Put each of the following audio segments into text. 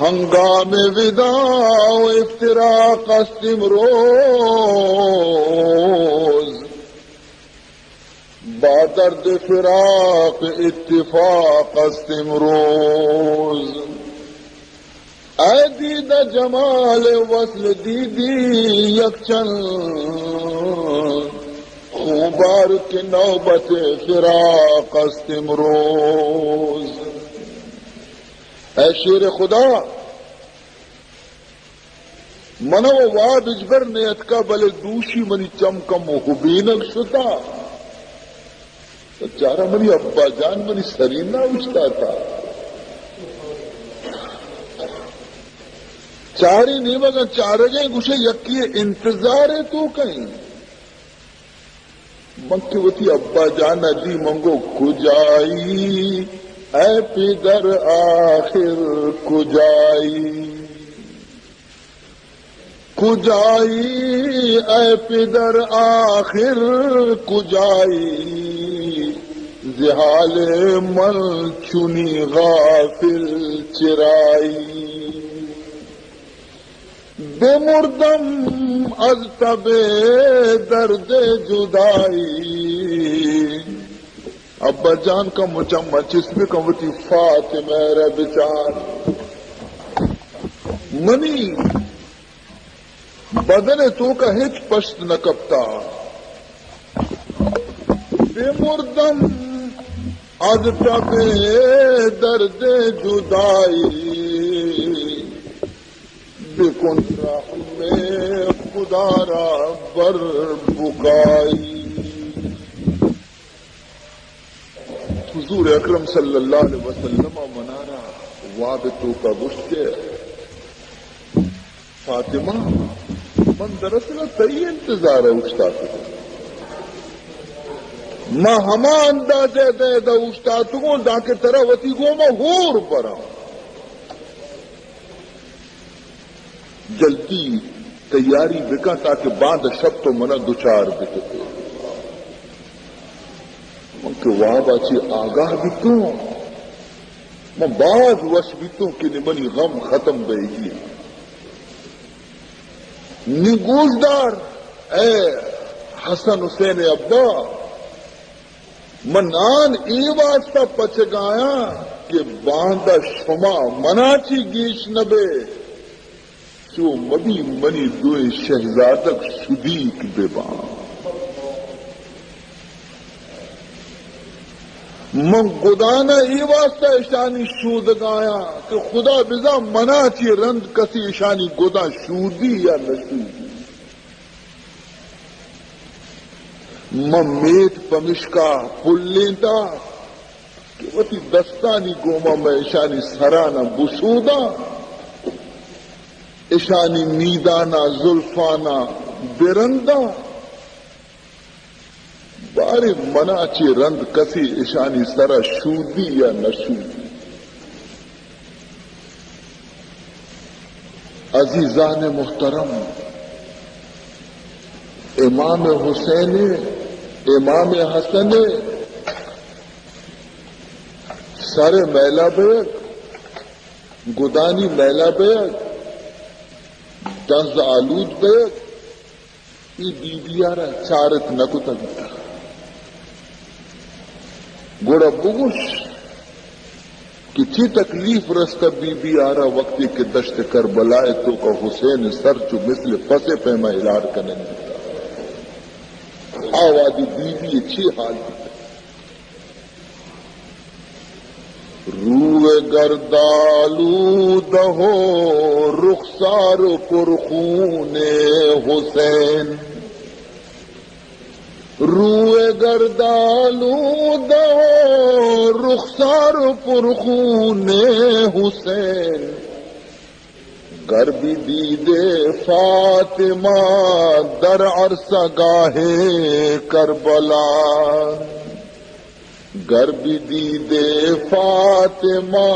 ہنگام وداع و افتراق است امروز، با درد فراق اتفاق است امروز. اے دیدہ جمال وصل دیدی یکچند، خوبار کی نوبت فراق است امروز. اے شیر خدا منو واد اجبر نیت کا بلے دوشی منی چمکم و حبینک شتا، چارہ منی ابا جان منی سرینہ اچھتا تھا. چاری نہیں مگر چارگیں گوشے یکی انتظار تو کہیں منکی وتی ابا جانا دی منگو کجائی، اے پیدر آخر کجائی، کجائی اے پیدر آخر کجائی، زحال من چنی غافل چرائی. بے مردم از تب درد جدائی، ابا جان کا مچمع چسپے کا وتی فاطمہ رہ بچار منی بدن تو کا ہچ پشت نہ کپتا. بے مردم از تب درد جدائی، بکن رحم خدا را بر بکائی. حضور اکرم صلی اللہ علیہ وسلم منارا وابتو کا گشت کے فاطمہ من دراصل تئی انتظار ہے اچھتا تو ماں ہما اندازے دے دا اچھتا تو دا کے طرح وتی گو میں ہور پرا جلدی تیاری بکا تاکہ بعد شب تو منا دوچار بکتے من کے واب آچی آگاہ بیتوں میں بعض وش بیتوں کہ منی غم ختم بے گی. نگوشدار اے حسن حسین ابا منان ای واسطہ پچگایا کہ باندہ شما مناچی گیش نبے جو مبی منی دوئے شہزادک شدیق بے بان. من گدانا ای واسطہ اشانی شود گایا کہ خدا بزا منا چی رند کسی اشانی گدا شودی یا نشودی. من میت پمشکا پل لیتا کہ وتی دستانی گوما میں اشانی سرانا بسودا، اشانی میدانا زلفانا برندا، بارے منا چی رند کسی اشانی سرا شودی یا نشودی. عزیزان محترم، امام حسین امام حسن سر میلا بیگ گدانی میلا بیگ دنز آلود بیگ یہ بی بیارا چارت نکو تگتا گوڑا بگوش کچی تکلیف رستہ بی بی آرہ وقتی کے دشت کربلائے تو کا حسین سر چو مثل پسے پیما ہلار کرنے دیتا آوادی بی بی اچھی حال دیتا. روح گردالود ہو رخسار پرخون حسین، روح گردالود ہو رخسار پرخون حسین، گر بھی دیدے فاطمہ در عرصہ گاہ کربلا، گر بھی دیدے فاطمہ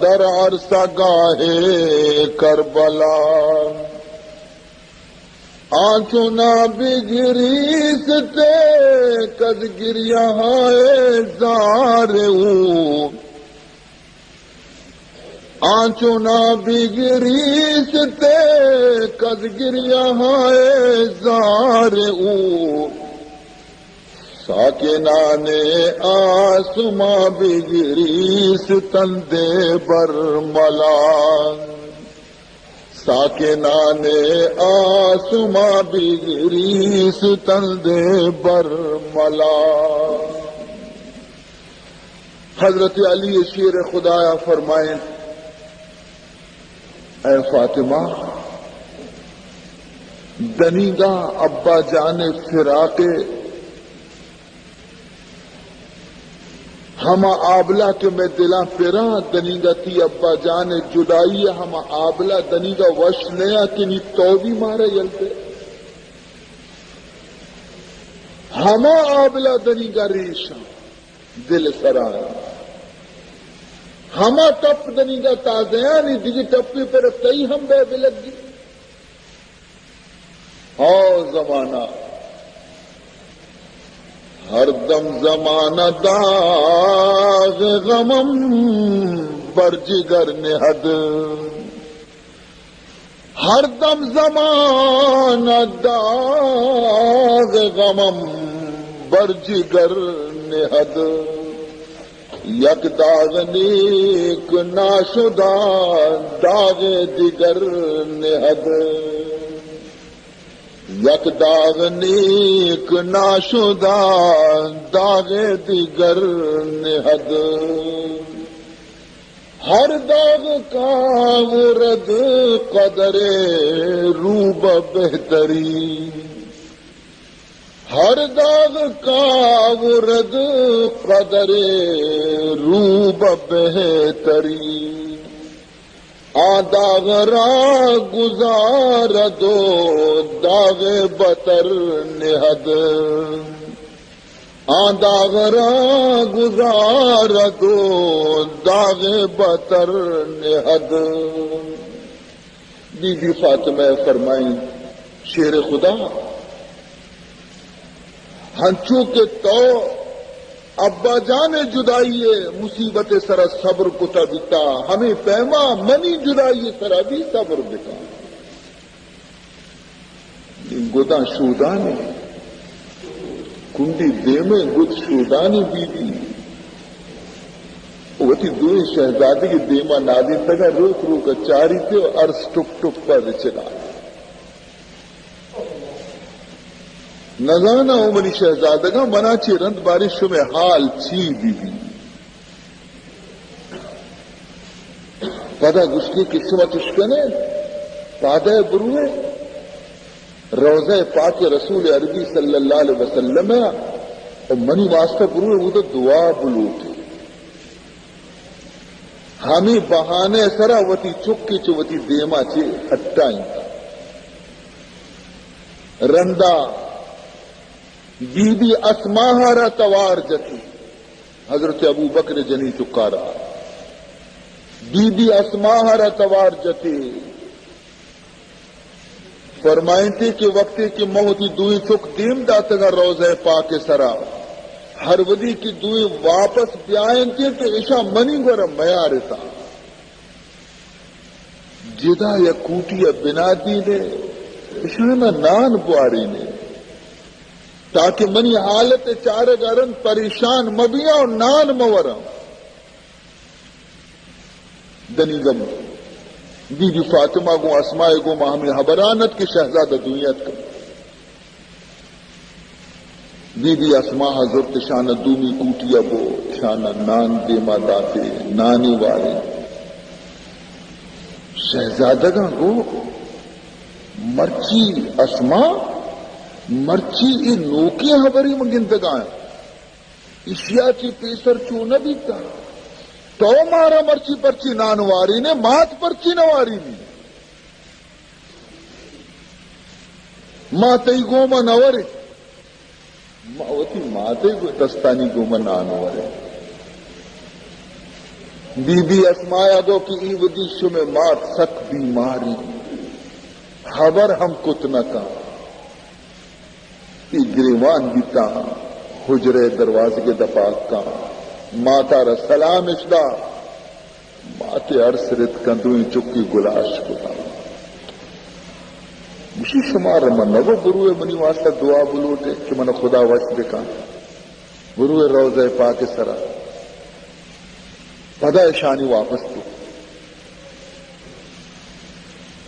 در عرصہ گاہ کربلا، آنچوں نہ بگریستے کد گریہ زار او، آنچو نہ بگریس تے کز گریا ہائے زار او ساکنان آسماں بگریس تندے برملا ساکنان آسماں بگریس تندے برملا. حضرت علی شیر خدایا فرمائیں اے فاطمہ دنیگا ابا جان فراق ہما آبلا کے میں دلاں پھرا دنیگا تی ابا جان جدائی ہما آبلا دنیگا وش نیا کنی تو بھی مارے جلتے ہما آبلا دنیگا ریشا دل سرائے ہما ٹپ دنیگا تازیانی دیگی ٹپی پر کئی ہم بے بلگ گی او زمانہ ہر دم زمانہ داغ غمم برجگر نہد ہر دم زمانہ داغ غمم برجگر نہد یک داغ نیک ناشدہ داغ دیگر نہد یک داغ نیک ناشدہ داغ دیگر نہد ہر داغ کا ورد قدر روب بہتری ہر داغ کا ورد قدر روب بہتری آ داغ را گزار دو داغ بتر نہد آ داغ را گزار دو داغ بتر نہد. بی بی فاطمہ فرمائیں شیر خدا ہنچو کے تو ابا جان جدائیے مصیبت سرا صبر کتا بتا ہمیں پیما منی جدائیے سرا بھی صبر بتا گدا شودانی کنڈی دے میں گد شودانی بی بی وتی دوئے شہزادی کی دیما نادی تگا روک روک چاری تھے اور عرص ٹک ٹک پر چلا نزانہ عمری شہزادگا منا چی رند بارش میں حال چی بی بی پدا گشتی قسمت اشکنے پادہ بروے روزہ پاک رسول عربی صلی اللہ علیہ وسلم اور منی واسطہ بروے وہ تو دعا بلوٹے ہمیں بہانے سرا وتی چکی چوتی دیما چے ہٹائیں رندا بی بی اسماہارا توار جتی حضرت ابو بکر جنی چکارا بی بی اسماہارا توار جتی فرمائیں تھے کہ وقتی کی موتی دوئی چک دیم داتگا روزہ پاک سرا ہر ودی کی دوئی واپس بیائیں تھے کہ عشاء منی گورا میار تھا جدا یا کوٹی یا بنا دی نے عشاء نان بواری نے تاکہ منی حالت چار گرن پریشان مبیا اور نان مورم دنی گم بی بی فاطمہ کو اسمائے کو ماہمی حبرانت کی شہزادہ دنیا کا بی بی اسما حضرت شانہ دومی کوٹیا بو شانہ نان دیما داتے نانی والے شہزادگاں کو مرچی اسما مرچی ای نوکی حبری مگندگاں اشیا چی پیسر چو نہ بیتا تو مارا مرچی پرچی نانواری نے مات پرچی نواری نہیں ماتی گوما نوری ماوتی ماتے کو دستانی گوما نانواری بی بی اسمایا دو کی ای ودیشو میں مات سک بیماری خبر ہم کتنا گریوان بیتا حجرے دروازے کے دپاک کا ماتا را سلام اشدا آتے عرص رت کندویں چکی گلاش کتا مشی شمار منو گروے منی واسطہ دعا بلوٹے کہ من خدا وش دکھا گروے روزہ پاک سرا پدا شانی واپس تو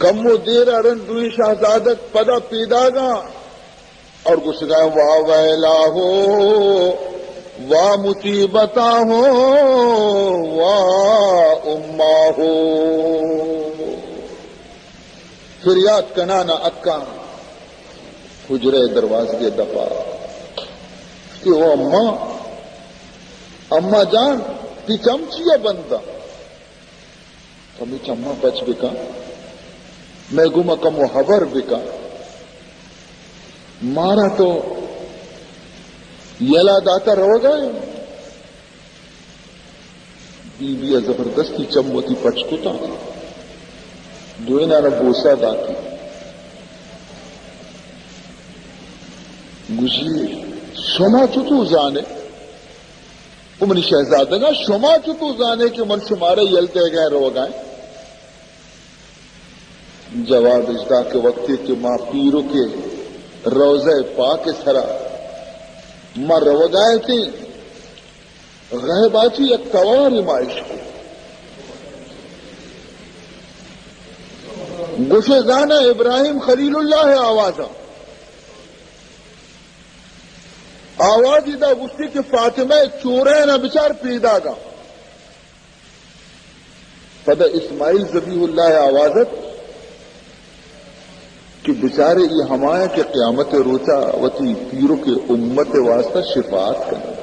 کم و دیر ارن دوئی شہزادت پدا پیدا گا اور کچھ گئے واہ ویلا ہو واہ مصیبتا ہو واہ اما ہو فریاد کنانا اکا حجرے دروازے کے دفا کہ وہ اما جان تی چمچیا بنتا کمی چما بچ بکا میں گما کم و حبر بکا مارا تو یلا داتا رو گئے بیوی زبردستی چموتی پچکتا دوینا بوسا داتی گجی شما چتو زانے منی شہزادگا شما چتو زانے کہ من شمارے یلتے گئے رو گئے جواب اجدا کے وقت کہ ماں پیرو کے روزے پاک سرا ماں رو گئے تھی غیباتی ایک تواری مائش کو گوشے زانا ابراہیم خلیل اللہ ہے آواز ادا گشتی کہ فاطمہ چورے نہ بچار پیدا گا پدا اسماعیل ذبیح اللہ آوازت کہ بچارے یہ ہمایا کہ قیامت روچا وتی پیروں کے امت واسطہ شفاعت کرنا